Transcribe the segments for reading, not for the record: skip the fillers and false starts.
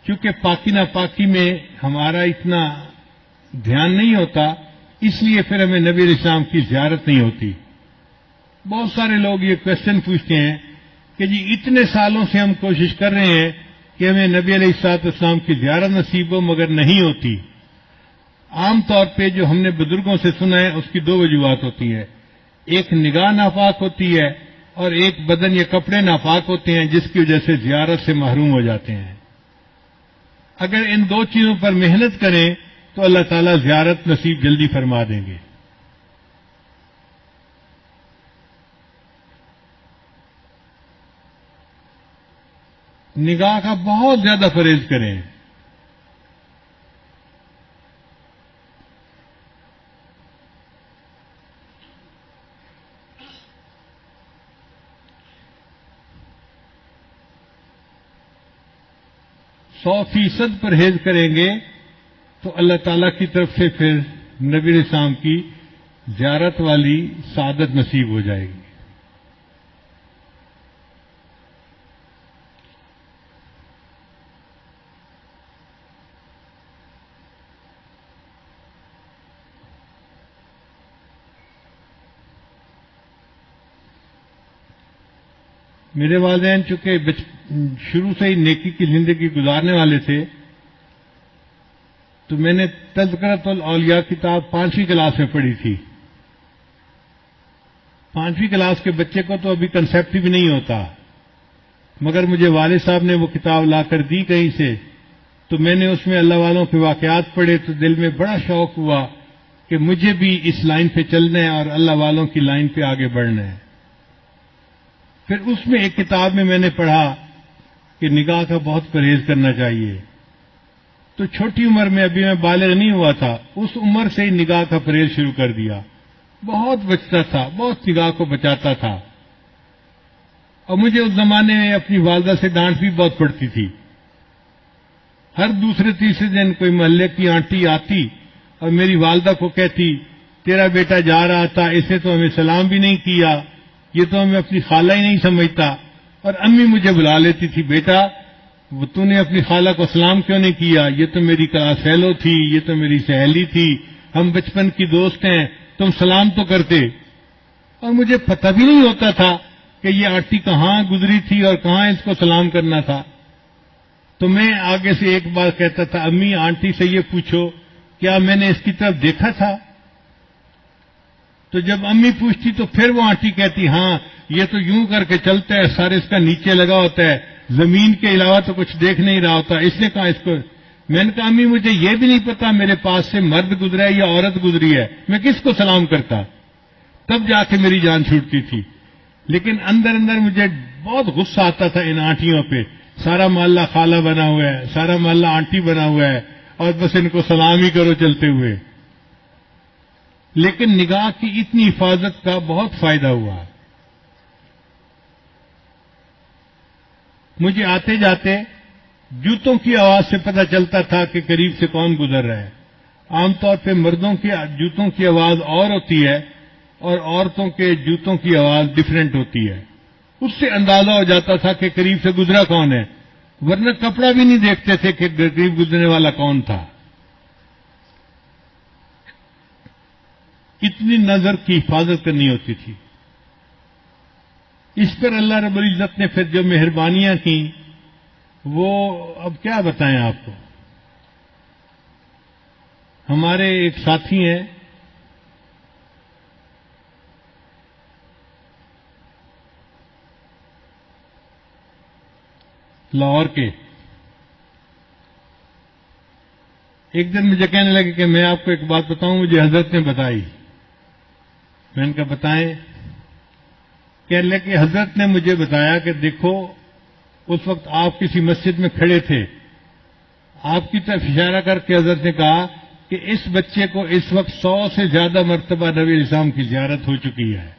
چونکہ پاکی ناپاکی میں ہمارا اتنا دھیان نہیں ہوتا، اس لیے پھر ہمیں نبی علیہ السلام کی زیارت نہیں ہوتی۔ بہت سارے لوگ یہ کوشچن پوچھتے ہیں کہ جی اتنے سالوں سے ہم کوشش کر رہے ہیں کہ ہمیں نبی علیہ السلام کی زیارت نصیب ہو، مگر نہیں ہوتی۔ عام طور پہ جو ہم نے بزرگوں سے سنا ہے اس کی دو وجوہات ہوتی ہیں، ایک نگاہ ناپاک ہوتی ہے اور ایک بدن یا کپڑے ناپاک ہوتے ہیں جس کی وجہ سے زیارت سے محروم ہو جاتے ہیں۔ اگر ان دو چیزوں پر محنت کریں تو اللہ تعالیٰ زیارت نصیب جلدی فرما دیں گے۔ نگاہ کا بہت زیادہ پرہیز کریں۔ سو فیصد پرہیز کریں گے تو اللہ تعالیٰ کی طرف سے پھر نبی علیہ السلام کی زیارت والی سعادت نصیب ہو جائے گی۔ میرے والدین چونکہ شروع سے ہی نیکی کی زندگی گزارنے والے تھے، تو میں نے تذکرۃ الاولیاء کتاب 5ویں کلاس میں پڑھی تھی۔ 5ویں کلاس کے بچے کو تو ابھی کنسیپٹ بھی نہیں ہوتا، مگر مجھے والد صاحب نے وہ کتاب لا کر دی کہیں سے، تو میں نے اس میں اللہ والوں کے واقعات پڑھے تو دل میں بڑا شوق ہوا کہ مجھے بھی اس لائن پہ چلنا ہے اور اللہ والوں کی لائن پہ آگے بڑھنا ہے۔ پھر اس میں ایک کتاب میں نے پڑھا کہ نگاہ کا بہت پرہیز کرنا چاہیے، تو چھوٹی عمر میں ابھی میں بالغ نہیں ہوا تھا، اس عمر سے ہی نگاہ کا پرہیز شروع کر دیا۔ بہت بچتا تھا، بہت نگاہ کو بچاتا تھا، اور مجھے اس زمانے میں اپنی والدہ سے ڈانٹ بھی بہت پڑتی تھی۔ ہر دوسرے تیسرے دن کوئی محلے کی آنٹی آتی اور میری والدہ کو کہتی تیرا بیٹا جا رہا تھا، اسے تو ہمیں سلام بھی نہیں کیا، یہ تو ہمیں اپنی خالہ ہی نہیں سمجھتا۔ اور امی مجھے بلا لیتی تھی، بیٹا وہ تو نے اپنی خالہ کو سلام کیوں نہیں کیا، یہ تو میری کلاس فیلو تھی، یہ تو میری سہیلی تھی، ہم بچپن کی دوست ہیں، تم سلام تو کرتے۔ اور مجھے پتہ بھی نہیں ہوتا تھا کہ یہ آنٹی کہاں گزری تھی اور کہاں اس کو سلام کرنا تھا۔ تو میں آگے سے ایک بار کہتا تھا، امی آنٹی سے یہ پوچھو کیا میں نے اس کی طرف دیکھا تھا؟ تو جب امی پوچھتی تو پھر وہ آنٹی کہتی ہاں یہ تو یوں کر کے چلتا ہے، سارے اس کا نیچے لگا ہوتا ہے، زمین کے علاوہ تو کچھ دیکھ نہیں رہا ہوتا، اس نے کہا اس کو۔ میں نے کہا امی مجھے یہ بھی نہیں پتا میرے پاس سے مرد گزرا ہے یا عورت گزری ہے، میں کس کو سلام کرتا؟ تب جا کے میری جان چھوٹتی تھی۔ لیکن اندر اندر مجھے بہت غصہ آتا تھا ان آنٹیوں پہ، سارا محلہ خالہ بنا ہوا ہے، سارا محلہ آنٹی بنا ہوا ہے، اور بس ان کو سلام ہی کرو چلتے ہوئے۔ لیکن نگاہ کی اتنی حفاظت کا بہت فائدہ ہوا۔ مجھے آتے جاتے جوتوں کی آواز سے پتہ چلتا تھا کہ قریب سے کون گزر رہا ہے۔ عام طور پہ مردوں کے جوتوں کی آواز اور ہوتی ہے اور عورتوں کے جوتوں کی آواز ڈفرینٹ ہوتی ہے، اس سے اندازہ ہو جاتا تھا کہ قریب سے گزرا کون ہے، ورنہ کپڑا بھی نہیں دیکھتے تھے کہ قریب گزرنے والا کون تھا۔ اتنی نظر کی حفاظت کرنی ہوتی تھی۔ اس پر اللہ رب العزت نے پھر جو مہربانیاں کی وہ اب کیا بتائیں آپ کو۔ ہمارے ایک ساتھی ہیں لاہور کے، ایک دن مجھے کہنے لگے کہ میں آپ کو ایک بات بتاؤں، مجھے حضرت نے بتائی۔ میں نے کہا بتائیں۔ کہنے لگے کہ حضرت نے مجھے بتایا کہ دیکھو اس وقت آپ کسی مسجد میں کھڑے تھے، آپ کی طرف اشارہ کر کے حضرت نے کہا کہ اس بچے کو اس وقت 100 سے زیادہ مرتبہ نبی علیہ السلام کی زیارت ہو چکی ہے۔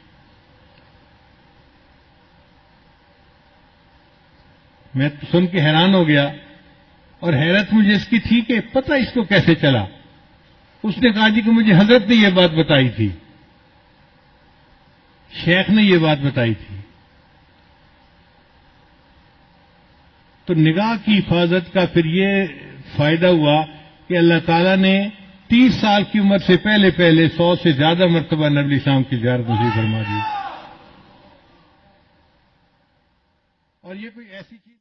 میں سن کے حیران ہو گیا، اور حیرت مجھے اس کی تھی کہ پتہ اس کو کیسے چلا۔ اس نے کہا جی کہ مجھے حضرت نے یہ بات بتائی تھی، شیخ نے یہ بات بتائی تھی۔ تو نگاہ کی حفاظت کا پھر یہ فائدہ ہوا کہ اللہ تعالیٰ نے 30 سال کی عمر سے پہلے 100 سے زیادہ مرتبہ نبی اسلام کی زیارت نصیب فرما دی. اور یہ کوئی ایسی چیز